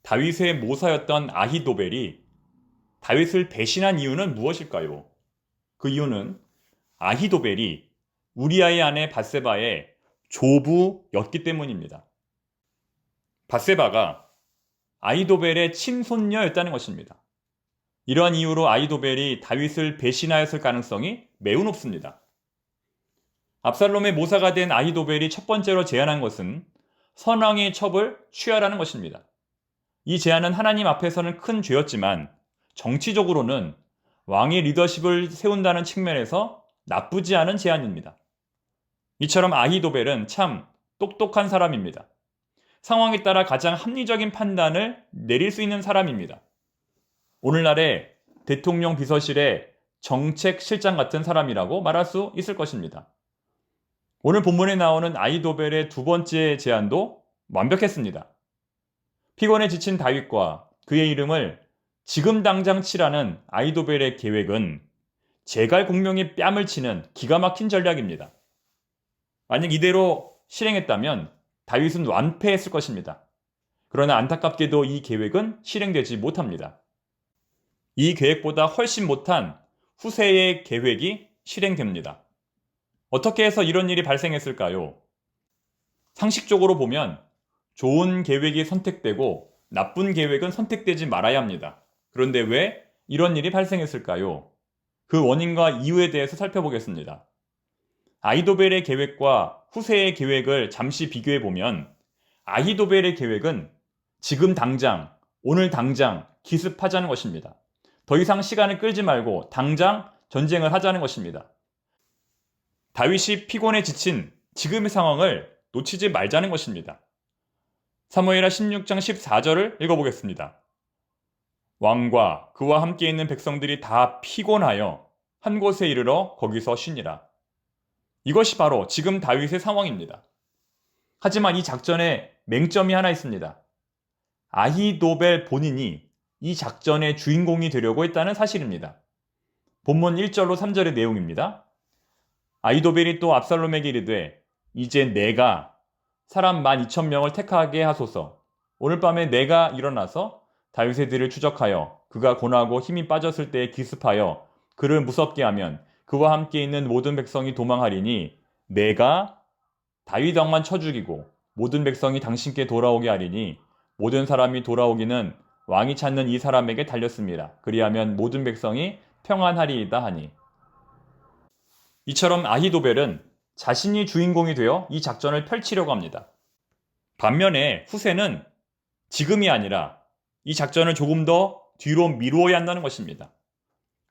다윗의 모사였던 아히도벨이 다윗을 배신한 이유는 무엇일까요? 그 이유는 아히도벨이 우리아의 아내 밧세바의 조부였기 때문입니다. 밧세바가 아히도벨의 친손녀였다는 것입니다. 이러한 이유로 아히도벨이 다윗을 배신하였을 가능성이 매우 높습니다. 압살롬의 모사가 된 아히도벨이 첫 번째로 제안한 것은 선왕의 첩을 취하라는 것입니다. 이 제안은 하나님 앞에서는 큰 죄였지만 정치적으로는 왕의 리더십을 세운다는 측면에서 나쁘지 않은 제안입니다. 이처럼 아히도벨은 참 똑똑한 사람입니다. 상황에 따라 가장 합리적인 판단을 내릴 수 있는 사람입니다. 오늘날의 대통령 비서실의 정책실장 같은 사람이라고 말할 수 있을 것입니다. 오늘 본문에 나오는 아히도벨의 두 번째 제안도 완벽했습니다. 피곤에 지친 다윗과 그의 이름을 지금 당장 치라는 아히도벨의 계획은 제갈 공명의 뺨을 치는 기가 막힌 전략입니다. 만약 이대로 실행했다면 다윗은 완패했을 것입니다. 그러나 안타깝게도 이 계획은 실행되지 못합니다. 이 계획보다 훨씬 못한 후세의 계획이 실행됩니다. 어떻게 해서 이런 일이 발생했을까요? 상식적으로 보면 좋은 계획이 선택되고 나쁜 계획은 선택되지 말아야 합니다. 그런데 왜 이런 일이 발생했을까요? 그 원인과 이유에 대해서 살펴보겠습니다. 아히도벨의 계획과 후세의 계획을 잠시 비교해 보면 아히도벨의 계획은 지금 당장, 오늘 당장 기습하자는 것입니다. 더 이상 시간을 끌지 말고 당장 전쟁을 하자는 것입니다. 다윗이 피곤에 지친 지금의 상황을 놓치지 말자는 것입니다. 사무엘하 16장 14절을 읽어보겠습니다. 왕과 그와 함께 있는 백성들이 다 피곤하여 한 곳에 이르러 거기서 쉬니라. 이것이 바로 지금 다윗의 상황입니다. 하지만 이 작전에 맹점이 하나 있습니다. 아히도벨 본인이 이 작전의 주인공이 되려고 했다는 사실입니다. 본문 1절로 3절의 내용입니다. 아히도벨이 또 압살롬에게 이르되 이제 내가 사람 12,000명을 택하게 하소서. 오늘 밤에 내가 일어나서 다윗의 뒤를 추적하여 그가 고나고 힘이 빠졌을 때에 기습하여 그를 무섭게 하면 그와 함께 있는 모든 백성이 도망하리니 내가 다윗 왕만 쳐 죽이고 모든 백성이 당신께 돌아오게 하리니 모든 사람이 돌아오기는 왕이 찾는 이 사람에게 달렸습니다. 그리하면 모든 백성이 평안하리이다 하니. 이처럼 아히도벨은 자신이 주인공이 되어 이 작전을 펼치려고 합니다. 반면에 후세는 지금이 아니라 이 작전을 조금 더 뒤로 미루어야 한다는 것입니다.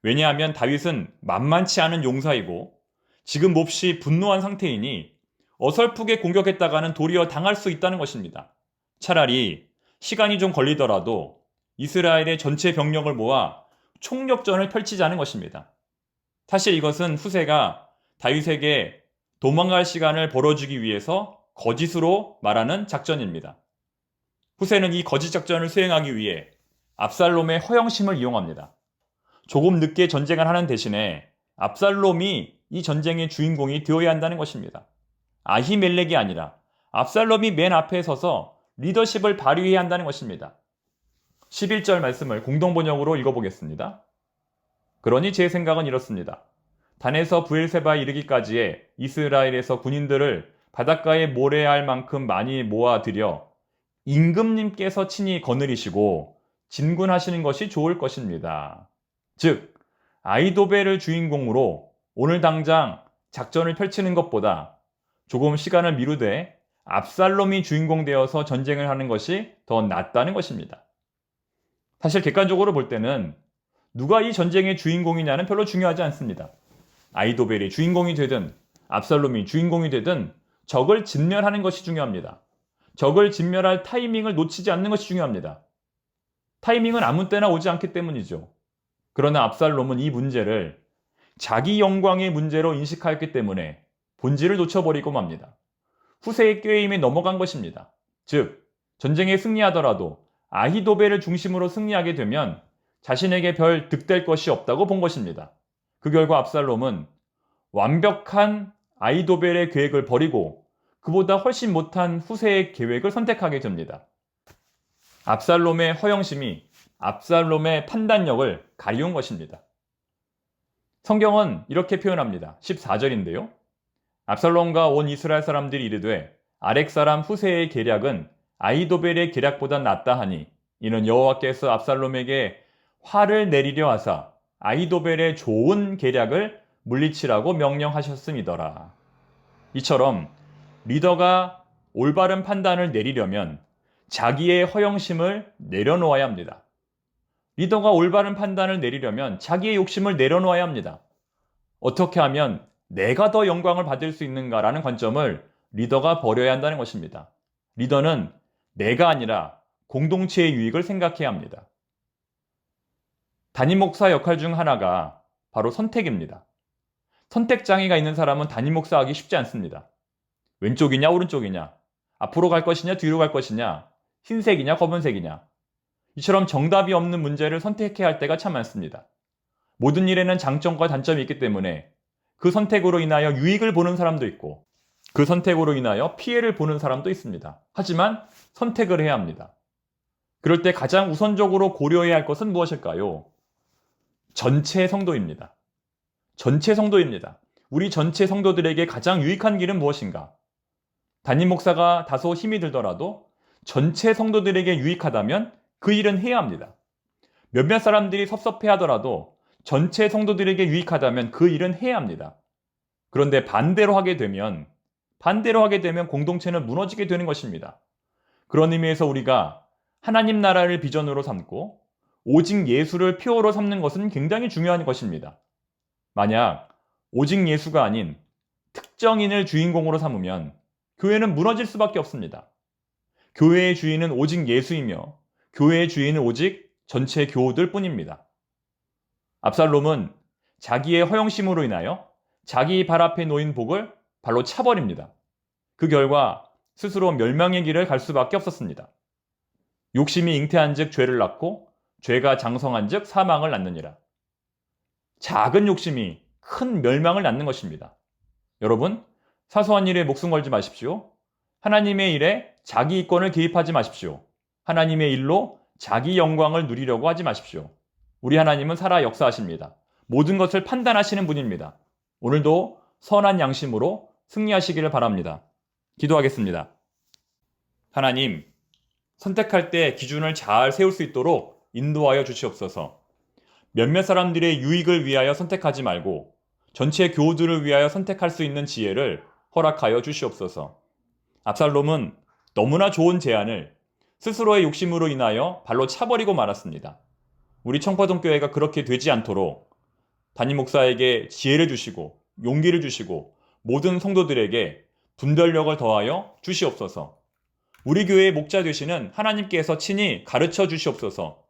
왜냐하면 다윗은 만만치 않은 용사이고 지금 몹시 분노한 상태이니 어설프게 공격했다가는 도리어 당할 수 있다는 것입니다. 차라리 시간이 좀 걸리더라도 이스라엘의 전체 병력을 모아 총력전을 펼치자는 것입니다. 사실 이것은 후세가 다윗에게 도망갈 시간을 벌어주기 위해서 거짓으로 말하는 작전입니다. 후세는 이 거짓 작전을 수행하기 위해 압살롬의 허영심을 이용합니다. 조금 늦게 전쟁을 하는 대신에 압살롬이 이 전쟁의 주인공이 되어야 한다는 것입니다. 아히멜렉이 아니라 압살롬이 맨 앞에 서서 리더십을 발휘해야 한다는 것입니다. 11절 말씀을 공동번역으로 읽어보겠습니다. 그러니 제 생각은 이렇습니다. 단에서 브엘세바에 이르기까지에 이스라엘에서 군인들을 바닷가에 모래알 만큼 많이 모아들여 임금님께서 친히 거느리시고 진군하시는 것이 좋을 것입니다. 즉, 아히도벨을 주인공으로 오늘 당장 작전을 펼치는 것보다 조금 시간을 미루되 압살롬이 주인공 되어서 전쟁을 하는 것이 더 낫다는 것입니다. 사실 객관적으로 볼 때는 누가 이 전쟁의 주인공이냐는 별로 중요하지 않습니다. 아히도벨이 주인공이 되든 압살롬이 주인공이 되든 적을 진멸하는 것이 중요합니다. 적을 진멸할 타이밍을 놓치지 않는 것이 중요합니다. 타이밍은 아무 때나 오지 않기 때문이죠. 그러나 압살롬은 이 문제를 자기 영광의 문제로 인식하였기 때문에 본질을 놓쳐버리고 맙니다. 후세의 꾀임에 넘어간 것입니다. 즉, 전쟁에 승리하더라도 아히도벨을 중심으로 승리하게 되면 자신에게 별 득될 것이 없다고 본 것입니다. 그 결과 압살롬은 완벽한 아히도벨의 계획을 버리고 그보다 훨씬 못한 후세의 계획을 선택하게 됩니다. 압살롬의 허영심이 압살롬의 판단력을 가리운 것입니다. 성경은 이렇게 표현합니다. 14절인데요. 압살롬과 온 이스라엘 사람들이 이르되 아렉 사람 후세의 계략은 아히도벨의 계략보다 낫다 하니 이는 여호와께서 압살롬에게 화를 내리려 하사 아히도벨의 좋은 계략을 물리치라고 명령하셨음이더라. 이처럼 리더가 올바른 판단을 내리려면 자기의 허영심을 내려놓아야 합니다. 리더가 올바른 판단을 내리려면 자기의 욕심을 내려놓아야 합니다. 어떻게 하면 내가 더 영광을 받을 수 있는가라는 관점을 리더가 버려야 한다는 것입니다. 리더는 내가 아니라 공동체의 유익을 생각해야 합니다. 담임 목사 역할 중 하나가 바로 선택입니다. 선택장애가 있는 사람은 담임 목사하기 쉽지 않습니다. 왼쪽이냐 오른쪽이냐, 앞으로 갈 것이냐 뒤로 갈 것이냐, 흰색이냐 검은색이냐, 이처럼 정답이 없는 문제를 선택해야 할 때가 참 많습니다. 모든 일에는 장점과 단점이 있기 때문에 그 선택으로 인하여 유익을 보는 사람도 있고 그 선택으로 인하여 피해를 보는 사람도 있습니다. 하지만 선택을 해야 합니다. 그럴 때 가장 우선적으로 고려해야 할 것은 무엇일까요? 전체 성도입니다. 전체 성도입니다. 우리 전체 성도들에게 가장 유익한 길은 무엇인가? 담임 목사가 다소 힘이 들더라도 전체 성도들에게 유익하다면 그 일은 해야 합니다. 몇몇 사람들이 섭섭해 하더라도 전체 성도들에게 유익하다면 그 일은 해야 합니다. 그런데 반대로 하게 되면 공동체는 무너지게 되는 것입니다. 그런 의미에서 우리가 하나님 나라를 비전으로 삼고 오직 예수를 표어로 삼는 것은 굉장히 중요한 것입니다. 만약 오직 예수가 아닌 특정인을 주인공으로 삼으면 교회는 무너질 수밖에 없습니다. 교회의 주인은 오직 예수이며 교회의 주인은 오직 전체 교우들 뿐입니다. 압살롬은 자기의 허영심으로 인하여 자기 발 앞에 놓인 복을 발로 차버립니다. 그 결과 스스로 멸망의 길을 갈 수밖에 없었습니다. 욕심이 잉태한 즉 죄를 낳고 죄가 장성한 즉 사망을 낳느니라. 작은 욕심이 큰 멸망을 낳는 것입니다. 여러분, 사소한 일에 목숨 걸지 마십시오. 하나님의 일에 자기 이권을 개입하지 마십시오. 하나님의 일로 자기 영광을 누리려고 하지 마십시오. 우리 하나님은 살아 역사하십니다. 모든 것을 판단하시는 분입니다. 오늘도 선한 양심으로 승리하시기를 바랍니다. 기도하겠습니다. 하나님, 선택할 때 기준을 잘 세울 수 있도록 인도하여 주시옵소서. 몇몇 사람들의 유익을 위하여 선택하지 말고 전체 교우들을 위하여 선택할 수 있는 지혜를 허락하여 주시옵소서. 압살롬은 너무나 좋은 제안을 스스로의 욕심으로 인하여 발로 차버리고 말았습니다. 우리 청파동교회가 그렇게 되지 않도록 담임 목사에게 지혜를 주시고 용기를 주시고 모든 성도들에게 분별력을 더하여 주시옵소서. 우리 교회의 목자 되시는 하나님께서 친히 가르쳐 주시옵소서.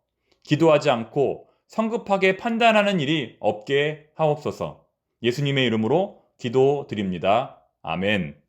기도하지 않고 성급하게 판단하는 일이 없게 하옵소서. 예수님의 이름으로 기도드립니다. 아멘.